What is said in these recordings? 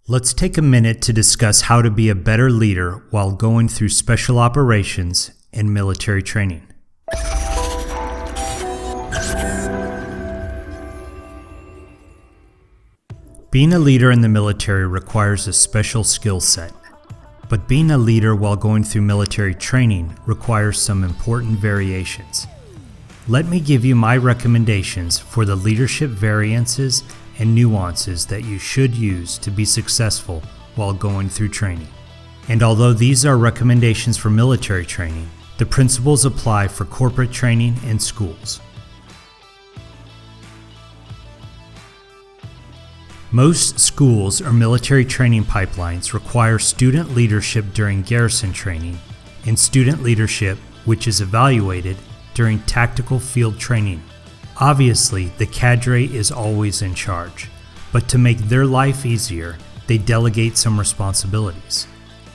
Let's take a minute to discuss how to be a better leader while going through special operations and military training. Being a leader in the military requires a special skill set, but being a leader while going through military training requires some important variations. Let me give you my recommendations for the leadership variances and nuances that you should use to be successful while going through training. And although these are recommendations for military training, the principles apply for corporate training and schools. Most schools or military training pipelines require student leadership during Garrison training and student leadership, which is evaluated during tactical field training. Obviously, the cadre is always in charge, but to make their life easier, they delegate some responsibilities.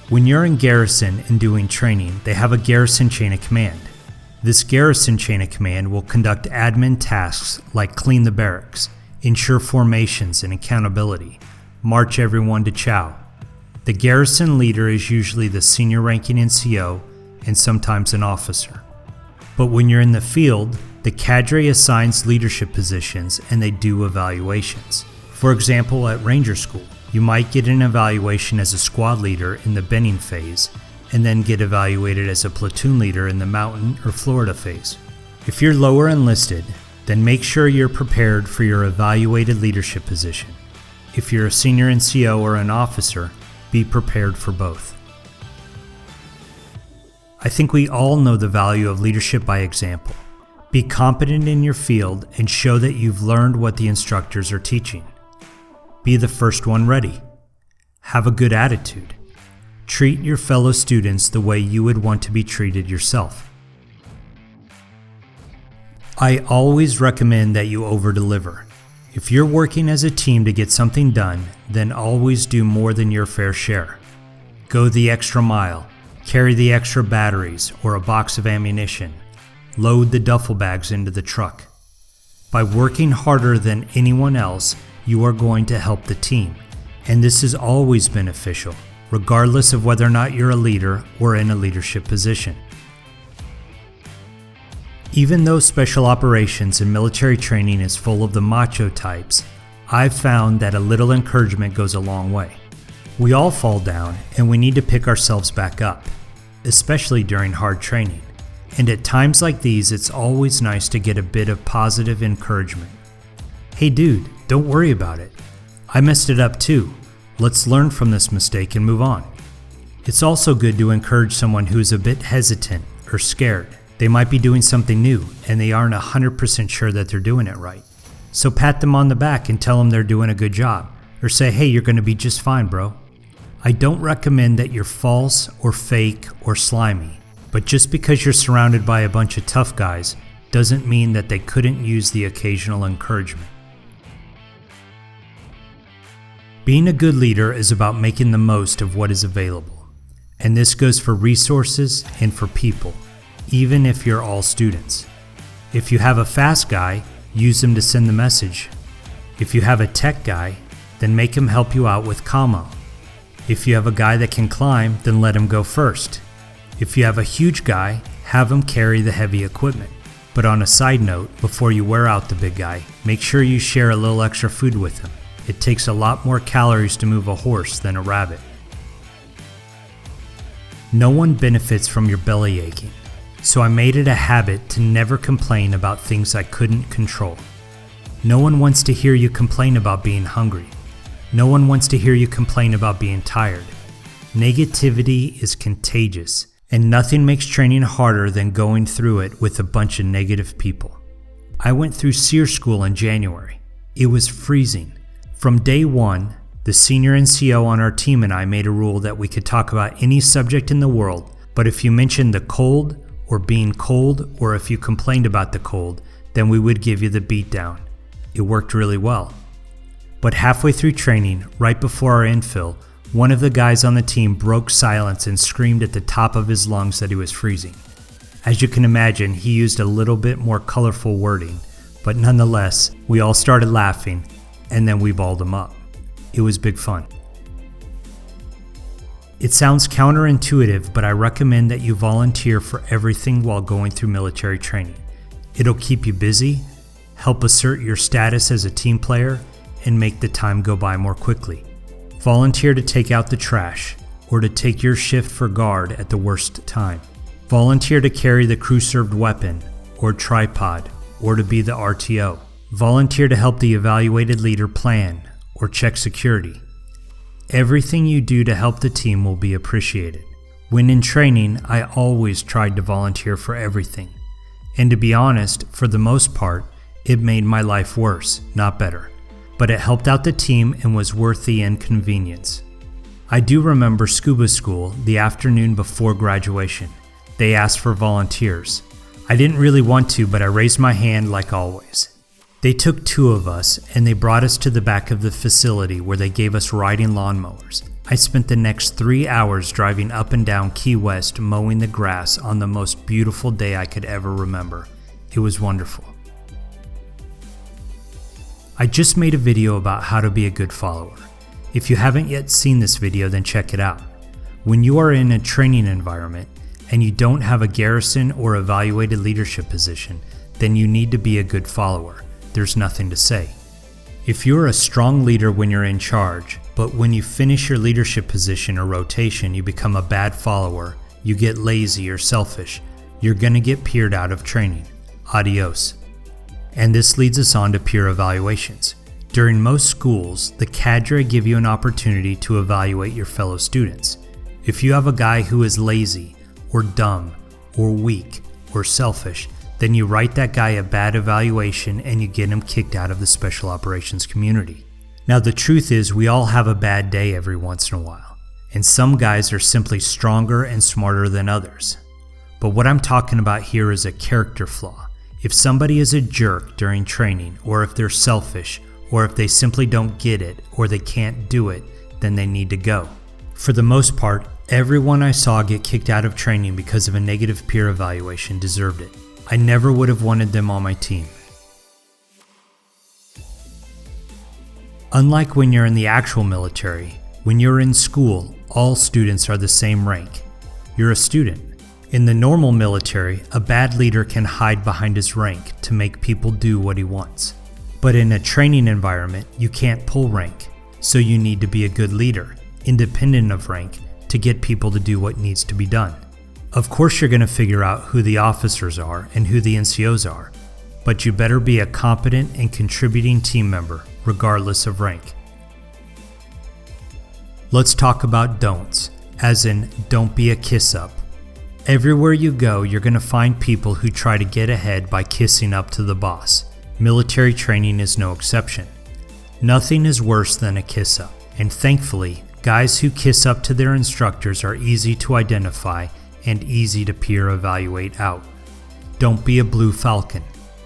When you're in Garrison and doing training, they have a Garrison chain of command. This Garrison chain of command will conduct admin tasks like clean the barracks, ensure formations and accountability, march everyone to chow. The Garrison leader is usually the senior ranking NCO and sometimes an officer. But when you're in the field, the cadre assigns leadership positions and they do evaluations. For example, at Ranger School, you might get an evaluation as a squad leader in the Benning phase and then get evaluated as a platoon leader in the Mountain or Florida phase. If you're lower enlisted, then make sure you're prepared for your evaluated leadership position. If you're a senior NCO or an officer, be prepared for both. I think we all know the value of leadership by example. Be competent in your field and show that you've learned what the instructors are teaching. Be the first one ready. Have a good attitude. Treat your fellow students the way you would want to be treated yourself. I always recommend that you over-deliver. If you're working as a team to get something done, then always do more than your fair share. Go the extra mile. Carry the extra batteries or a box of ammunition. Load the duffel bags into the truck. By working harder than anyone else, you are going to help the team, and this is always beneficial, regardless of whether or not you're a leader or in a leadership position. Even though special operations and military training is full of the macho types, I've found that a little encouragement goes a long way. We all fall down and we need to pick ourselves back up, especially during hard training. And at times like these, it's always nice to get a bit of positive encouragement. Hey dude, don't worry about it. I messed it up too. Let's learn from this mistake and move on. It's also good to encourage someone who's a bit hesitant or scared. They might be doing something new and they aren't 100% sure that they're doing it right. So pat them on the back and tell them they're doing a good job. Or say, hey, you're going to be just fine, bro. I don't recommend that you're false or fake or slimy. But just because you're surrounded by a bunch of tough guys doesn't mean that they couldn't use the occasional encouragement. Being a good leader is about making the most of what is available. And this goes for resources and for people, even if you're all students. If you have a fast guy, use him to send the message. If you have a tech guy, then make him help you out with commo. If you have a guy that can climb, then let him go first. If you have a huge guy, have him carry the heavy equipment. But on a side note, before you wear out the big guy, make sure you share a little extra food with him. It takes a lot more calories to move a horse than a rabbit. No one benefits from your belly aching, so I made it a habit to never complain about things I couldn't control. No one wants to hear you complain about being hungry. No one wants to hear you complain about being tired. Negativity is contagious. And nothing makes training harder than going through it with a bunch of negative people. I went through SEER school in January. It was freezing. From day one, the senior NCO on our team and I made a rule that we could talk about any subject in the world, but if you mentioned the cold or being cold, or if you complained about the cold, then we would give you the beat down. It worked really well. But halfway through training, right before our infill, one of the guys on the team broke silence and screamed at the top of his lungs that he was freezing. As you can imagine, he used a little bit more colorful wording, but nonetheless, we all started laughing, and then we balled him up. It was big fun. It sounds counterintuitive, but I recommend that you volunteer for everything while going through military training. It'll keep you busy, help assert your status as a team player, and make the time go by more quickly. Volunteer to take out the trash, or to take your shift for guard at the worst time. Volunteer to carry the crew-served weapon, or tripod, or to be the RTO. Volunteer to help the evaluated leader plan, or check security. Everything you do to help the team will be appreciated. When in training, I always tried to volunteer for everything. And to be honest, for the most part, it made my life worse, not better. But it helped out the team and was worth the inconvenience. I do remember scuba school the afternoon before graduation. They asked for volunteers. I didn't really want to, but I raised my hand like always. They took 2 of us and they brought us to the back of the facility where they gave us riding lawnmowers. I spent the next 3 hours driving up and down Key West mowing the grass on the most beautiful day I could ever remember. It was wonderful. I just made a video about how to be a good follower. If you haven't yet seen this video, then check it out. When you are in a training environment and you don't have a garrison or evaluated leadership position, then you need to be a good follower. There's nothing to say. If you're a strong leader when you're in charge, but when you finish your leadership position or rotation, you become a bad follower, you get lazy or selfish, you're gonna get peered out of training. Adios. And this leads us on to peer evaluations. During most schools, the cadre give you an opportunity to evaluate your fellow students. If you have a guy who is lazy, or dumb, or weak, or selfish, then you write that guy a bad evaluation and you get him kicked out of the special operations community. Now the truth is we all have a bad day every once in a while, and some guys are simply stronger and smarter than others. But what I'm talking about here is a character flaw. If somebody is a jerk during training, or if they're selfish, or if they simply don't get it, or they can't do it, then they need to go. For the most part, everyone I saw get kicked out of training because of a negative peer evaluation deserved it. I never would have wanted them on my team. Unlike when you're in the actual military, when you're in school, all students are the same rank. You're a student. In the normal military, a bad leader can hide behind his rank to make people do what he wants. But in a training environment, you can't pull rank, so you need to be a good leader, independent of rank, to get people to do what needs to be done. Of course you're going to figure out who the officers are and who the NCOs are, but you better be a competent and contributing team member, regardless of rank. Let's talk about don'ts, as in don't be a kiss-up. Everywhere you go, you're going to find people who try to get ahead by kissing up to the boss. Military training is no exception. Nothing is worse than a kiss-up, and thankfully, guys who kiss up to their instructors are easy to identify and easy to peer evaluate out. Don't be a blue falcon.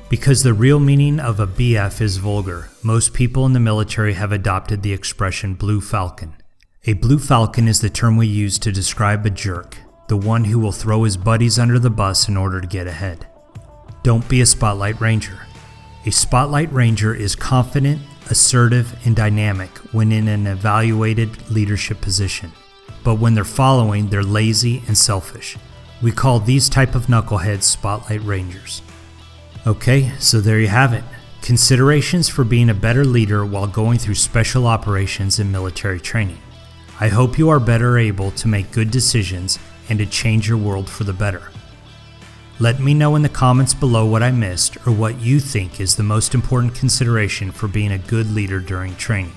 Because the real meaning of a BF is vulgar, most people in the military have adopted the expression blue falcon. A blue falcon is the term we use to describe a jerk, the one who will throw his buddies under the bus in order to get ahead. Don't be a spotlight ranger. A spotlight ranger is confident, assertive, and dynamic when in an evaluated leadership position. But when they're following, they're lazy and selfish. We call these type of knuckleheads spotlight rangers. Okay, so there you have it. Considerations for being a better leader while going through special operations and military training. I hope you are better able to make good decisions and to change your world for the better. Let me know in the comments below what I missed or what you think is the most important consideration for being a good leader during training.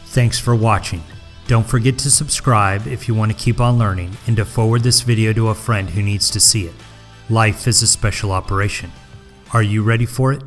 Thanks for watching. Don't forget to subscribe if you want to keep on learning and to forward this video to a friend who needs to see it. Life is a special operation. Are you ready for it?